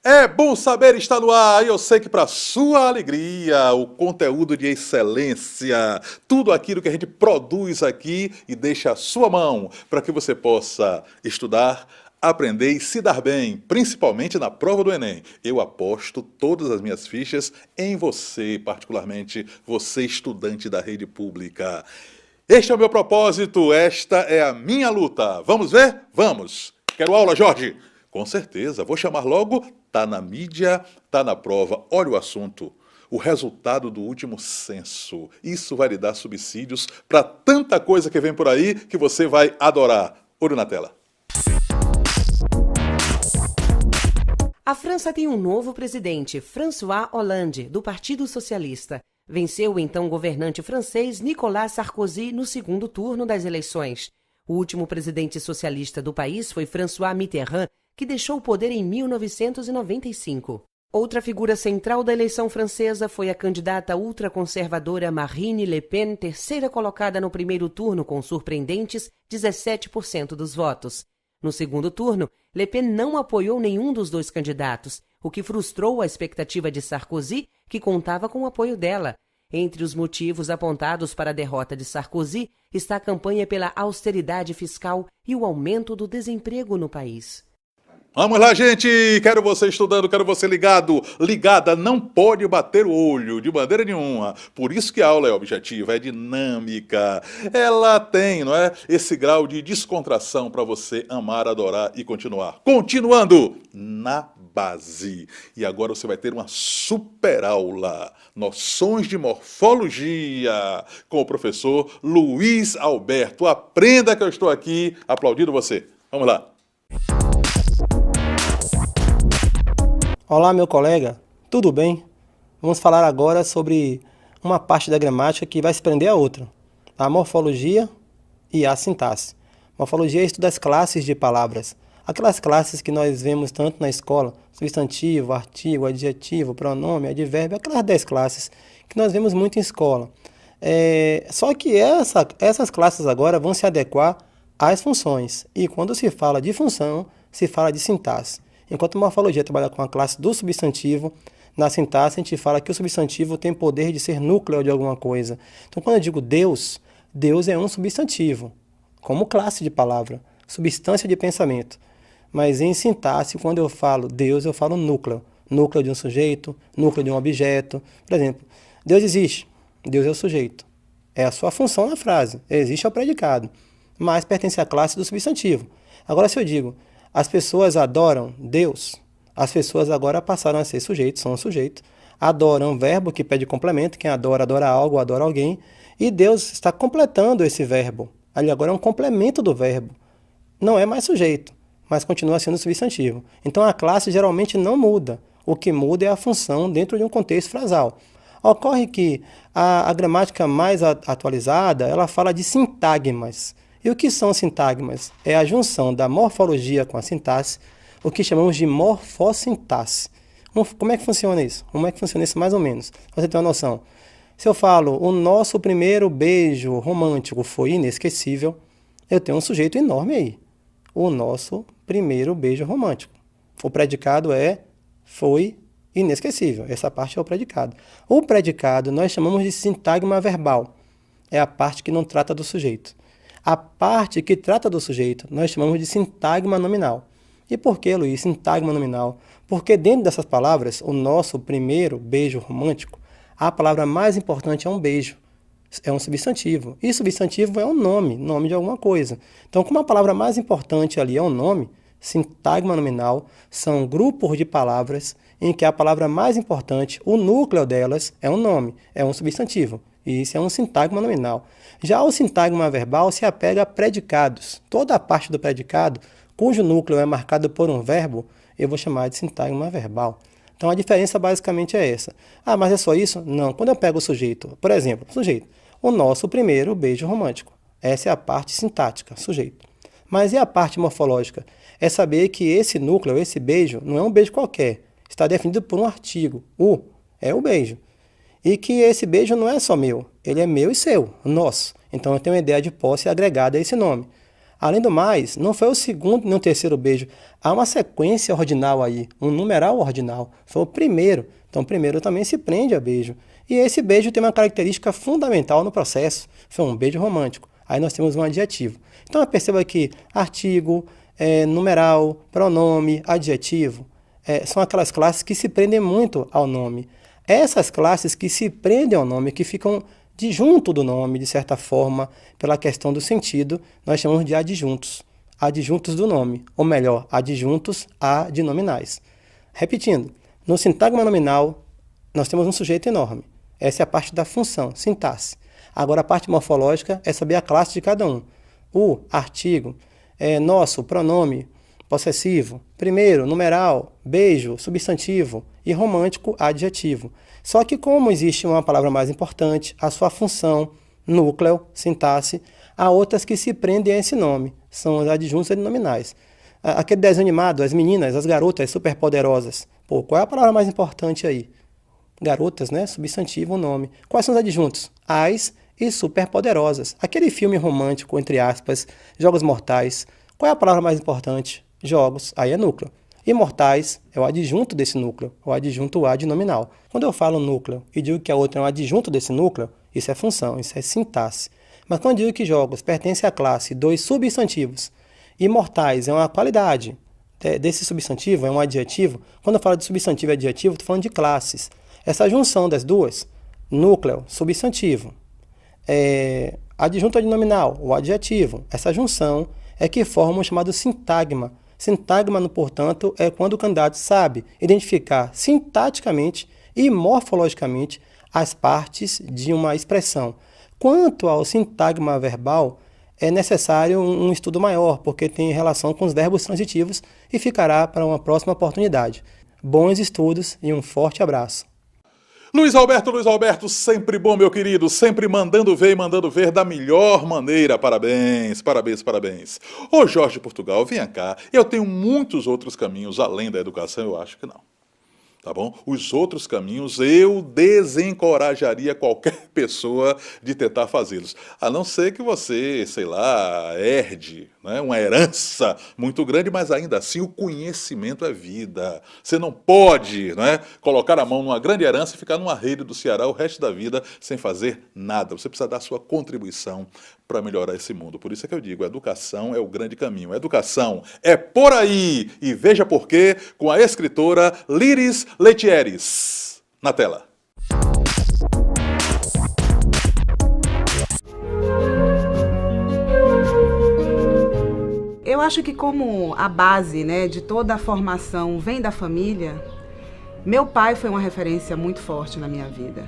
É bom saber está no ar e eu sei que para sua alegria, o conteúdo de excelência, tudo aquilo que a gente produz aqui e deixa à sua mão para que você possa estudar, aprender e se dar bem, principalmente na prova do Enem. Eu aposto todas as minhas fichas em você, particularmente você estudante da rede pública. Este é o meu propósito, esta é a minha luta. Vamos ver? Vamos! Quero aula, Jorge? Com certeza, vou chamar logo. Tá na mídia, tá na prova. Olha o assunto. O resultado do último censo. Isso vai lhe dar subsídios para tanta coisa que vem por aí que você vai adorar. Olho na tela. A França tem um novo presidente, François Hollande, do Partido Socialista. Venceu o então governante francês Nicolas Sarkozy no segundo turno das eleições. O último presidente socialista do país foi François Mitterrand, que deixou o poder em 1995. Outra figura central da eleição francesa foi a candidata ultraconservadora Marine Le Pen, terceira colocada no primeiro turno com surpreendentes 17% dos votos. No segundo turno, Le Pen não apoiou nenhum dos dois candidatos, o que frustrou a expectativa de Sarkozy, que contava com o apoio dela. Entre os motivos apontados para a derrota de Sarkozy está a campanha pela austeridade fiscal e o aumento do desemprego no país. Vamos lá, gente! Quero você estudando, quero você ligado. Ligada, não pode bater o olho de maneira nenhuma. Por isso que a aula é objetiva, é dinâmica. Ela tem, não é, esse grau de descontração para você amar, adorar e continuar. Continuando na base. E agora você vai ter uma super aula. Noções de morfologia com o professor Luiz Alberto. Aprenda que eu estou aqui aplaudindo você. Vamos lá. Olá, meu colega, tudo bem? Vamos falar agora sobre uma parte da gramática que vai se prender a outra, a morfologia e a sintaxe. Morfologia estuda as classes de palavras, aquelas classes que nós vemos tanto na escola, substantivo, artigo, adjetivo, pronome, advérbio, aquelas 10 classes que nós vemos muito em escola. Só que essas classes agora vão se adequar às funções, e quando se fala de função, se fala de sintaxe. Enquanto a morfologia trabalha com a classe do substantivo, na sintaxe a gente fala que o substantivo tem poder de ser núcleo de alguma coisa. Então, quando eu digo Deus, Deus é um substantivo, como classe de palavra, substância de pensamento. Mas em sintaxe, quando eu falo Deus, eu falo núcleo. Núcleo de um sujeito, núcleo de um objeto. Por exemplo, Deus existe, Deus é o sujeito. É a sua função na frase, existe é o predicado, mas pertence à classe do substantivo. Agora, se eu digo as pessoas adoram Deus, as pessoas agora passaram a ser sujeitos, são sujeitos, adoram um verbo que pede complemento, quem adora, adora algo, adora alguém, e Deus está completando esse verbo. Ali agora é um complemento do verbo. Não é mais sujeito, mas continua sendo substantivo. Então a classe geralmente não muda. O que muda é a função dentro de um contexto frasal. Ocorre que a gramática mais atualizada, ela fala de sintagmas. E o que são sintagmas? É a junção da morfologia com a sintaxe, o que chamamos de morfossintaxe. Como é que funciona isso? Como é que funciona isso mais ou menos? Pra você ter uma noção. Se eu falo, o nosso primeiro beijo romântico foi inesquecível, eu tenho um sujeito enorme aí. O nosso primeiro beijo romântico. O predicado foi inesquecível. Essa parte é o predicado. O predicado nós chamamos de sintagma verbal. É a parte que não trata do sujeito. A parte que trata do sujeito nós chamamos de sintagma nominal. E por que, Luiz, sintagma nominal? Porque dentro dessas palavras, o nosso primeiro beijo romântico, a palavra mais importante é um beijo. É um substantivo. E substantivo é um nome de alguma coisa. Então, como a palavra mais importante ali é um nome, sintagma nominal são grupos de palavras em que a palavra mais importante, o núcleo delas, é um nome, é um substantivo. E isso é um sintagma nominal. Já o sintagma verbal se apega a predicados. Toda a parte do predicado, cujo núcleo é marcado por um verbo, eu vou chamar de sintagma verbal. Então a diferença basicamente é essa. Ah, mas é só isso? Não. Quando eu pego o sujeito, por exemplo, sujeito, o nosso primeiro beijo romântico. Essa é a parte sintática, sujeito. Mas e a parte morfológica? É saber que esse núcleo, esse beijo, não é um beijo qualquer. Está definido por um artigo. O é o beijo. E que esse beijo não é só meu, ele é meu e seu, nosso. Então eu tenho uma ideia de posse agregada a esse nome. Além do mais, não foi o segundo nem o terceiro beijo. Há uma sequência ordinal aí, um numeral ordinal. Foi o primeiro. Então, o primeiro também se prende a beijo. E esse beijo tem uma característica fundamental no processo. Foi um beijo romântico. Aí nós temos um adjetivo. Então, perceba que artigo, numeral, pronome, adjetivo, são aquelas classes que se prendem muito ao nome. Essas classes que se prendem ao nome, que ficam disjunto do nome, de certa forma, pela questão do sentido, nós chamamos de adjuntos. Adjuntos do nome, ou melhor, adjuntos adnominais. Repetindo, no sintagma nominal, nós temos um sujeito enorme. Essa é a parte da função, sintaxe. Agora, a parte morfológica é saber a classe de cada um. O artigo, nosso, pronome, possessivo, primeiro, numeral, beijo, substantivo e romântico, adjetivo. Só que como existe uma palavra mais importante, a sua função, núcleo, sintaxe, há outras que se prendem a esse nome, são os adjuntos adnominais. Aquele desenho animado, as meninas, as garotas superpoderosas. Pô, qual é a palavra mais importante aí? Garotas, né? Substantivo, nome. Quais são os adjuntos? As e superpoderosas. Aquele filme romântico, entre aspas, Jogos Mortais. Qual é a palavra mais importante? Jogos, aí é núcleo. Imortais é o adjunto desse núcleo, o adjunto adnominal. Quando eu falo núcleo e digo que a outra é um adjunto desse núcleo, isso é função, isso é sintaxe. Mas quando eu digo que jogos pertence à classe dos substantivos, imortais é uma qualidade desse substantivo, é um adjetivo. Quando eu falo de substantivo e adjetivo, estou falando de classes. Essa junção das duas, núcleo, substantivo, adjunto adnominal, o adjetivo, essa junção é que forma o chamado sintagma. Sintagma, portanto, é quando o candidato sabe identificar sintaticamente e morfologicamente as partes de uma expressão. Quanto ao sintagma verbal, é necessário um estudo maior, porque tem relação com os verbos transitivos e ficará para uma próxima oportunidade. Bons estudos e um forte abraço. Luiz Alberto, sempre bom, meu querido, sempre mandando ver e mandando ver da melhor maneira. Parabéns, parabéns, parabéns. Ô Jorge Portugal, venha cá. Eu tenho muitos outros caminhos além da educação, eu acho que não. Tá bom? Os outros caminhos eu desencorajaria qualquer pessoa de tentar fazê-los. A não ser que você, sei lá, herde, né, uma herança muito grande, mas ainda assim o conhecimento é vida. Você não pode, né, colocar a mão numa grande herança e ficar numa rede do Ceará o resto da vida sem fazer nada. Você precisa dar a sua contribuição para melhorar esse mundo. Por isso é que eu digo, a educação é o grande caminho. A educação é por aí. E veja por quê com a escritora Liris Letieres. Na tela. Eu acho que como a base, né, de toda a formação vem da família, meu pai foi uma referência muito forte na minha vida.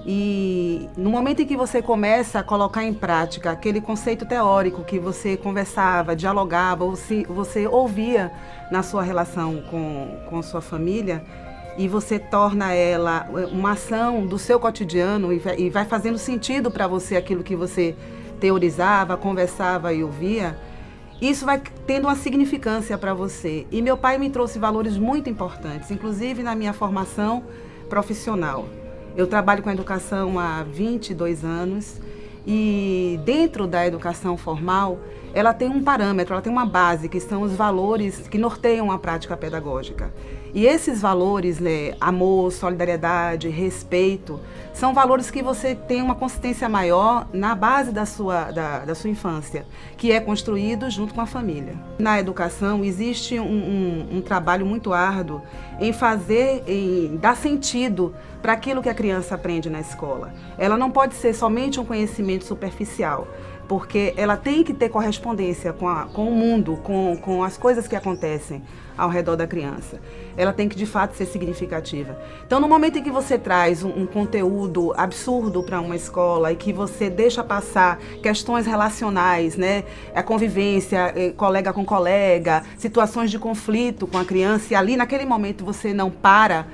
E no momento em que você começa a colocar em prática aquele conceito teórico que você conversava, dialogava, ou você ouvia na sua relação com sua família, e você torna ela uma ação do seu cotidiano e vai fazendo sentido para você aquilo que você teorizava, conversava e ouvia, isso vai tendo uma significância para você. E meu pai me trouxe valores muito importantes, inclusive na minha formação profissional. Eu trabalho com a educação há 22 anos e dentro da educação formal, ela tem um parâmetro, ela tem uma base, que são os valores que norteiam a prática pedagógica. E esses valores, né, amor, solidariedade, respeito, são valores que você tem uma consistência maior na base da sua infância, que é construído junto com a família. Na educação existe um trabalho muito árduo em dar sentido para aquilo que a criança aprende na escola. Ela não pode ser somente um conhecimento superficial, porque ela tem que ter correspondência com o mundo, com as coisas que acontecem ao redor da criança. Ela tem que, de fato, ser significativa. Então, no momento em que você traz um conteúdo absurdo para uma escola e que você deixa passar questões relacionais, né, a convivência, colega com colega, situações de conflito com a criança, e ali, naquele momento, você não para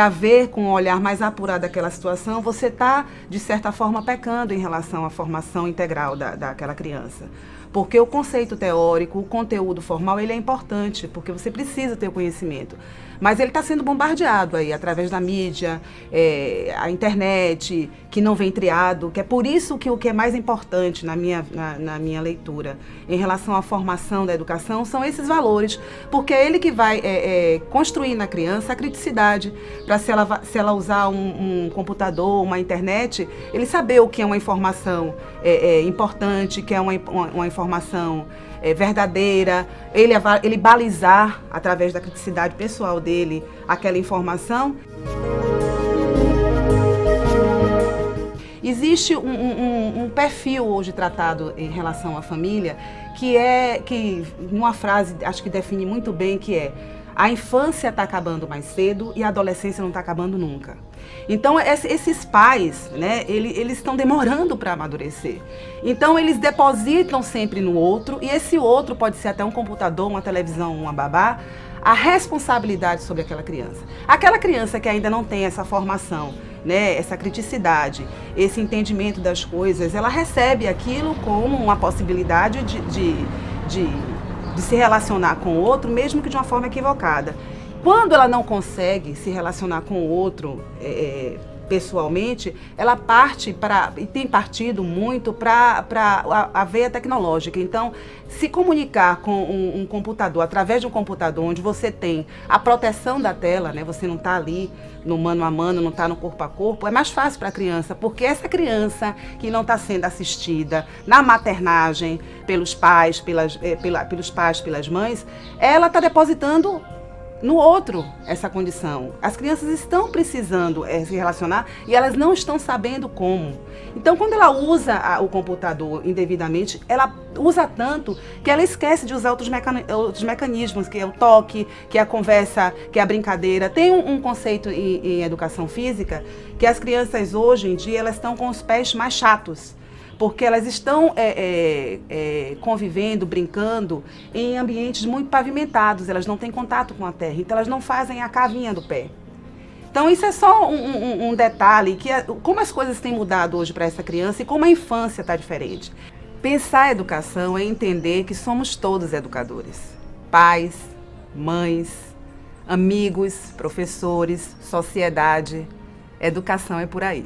ver com um olhar mais apurado aquela situação, você está, de certa forma, pecando em relação à formação integral daquela criança. Porque o conceito teórico, o conteúdo formal, ele é importante, porque você precisa ter o conhecimento. Mas ele está sendo bombardeado aí, através da mídia, a internet, que não vem triado, que é por isso que o que é mais importante na minha leitura em relação à formação da educação são esses valores, porque é ele que vai construir na criança a criticidade, para se ela usar um computador, uma internet, ele saber o que é uma informação importante, que é uma informação verdadeira, ele balizar através da criticidade pessoal dele aquela informação. Existe um perfil hoje tratado em relação à família que numa frase acho que define muito bem, que é: a infância está acabando mais cedo e a adolescência não está acabando nunca. Então, esses pais, né, eles estão demorando para amadurecer. Então, eles depositam sempre no outro, e esse outro pode ser até um computador, uma televisão, uma babá, a responsabilidade sobre aquela criança. Aquela criança que ainda não tem essa formação, né, essa criticidade, esse entendimento das coisas, ela recebe aquilo como uma possibilidade de se relacionar com o outro, mesmo que de uma forma equivocada. Quando ela não consegue se relacionar com o outro pessoalmente, ela parte e tem partido muito para a veia tecnológica. Então, se comunicar com um computador, através de um computador onde você tem a proteção da tela, né, você não está ali no mano a mano, não está no corpo a corpo, é mais fácil para a criança, porque essa criança que não está sendo assistida na maternagem pelos pais, pelas mães, ela está depositando no outro essa condição. As crianças estão precisando se relacionar e elas não estão sabendo como. Então, quando ela usa o computador indevidamente, ela usa tanto que ela esquece de usar outros mecanismos, que é o toque, que é a conversa, que é a brincadeira. Tem um conceito em educação física que as crianças hoje em dia elas estão com os pés mais chatos, porque elas estão convivendo, brincando em ambientes muito pavimentados, elas não têm contato com a terra, então elas não fazem a cavinha do pé. Então isso é só um detalhe, como as coisas têm mudado hoje para essa criança e como a infância está diferente. Pensar a educação é entender que somos todos educadores, pais, mães, amigos, professores, sociedade. Educação é por aí.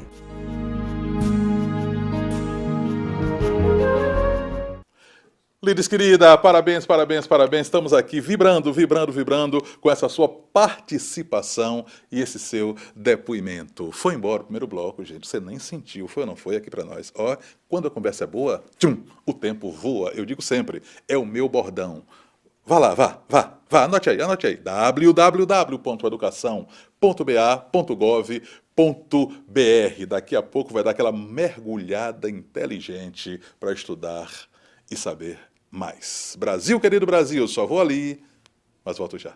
Lides querida, parabéns, parabéns, parabéns. Estamos aqui vibrando com essa sua participação e esse seu depoimento. Foi embora o primeiro bloco, gente. Você nem sentiu, foi ou não foi aqui pra nós? Ó, quando a conversa é boa, o tempo voa. Eu digo sempre, é o meu bordão. Vá lá, vá, anote aí. www.educação.ba.gov.br. Daqui a pouco vai dar aquela mergulhada inteligente para estudar e saber mais. Brasil, querido Brasil, só vou ali, mas volto já.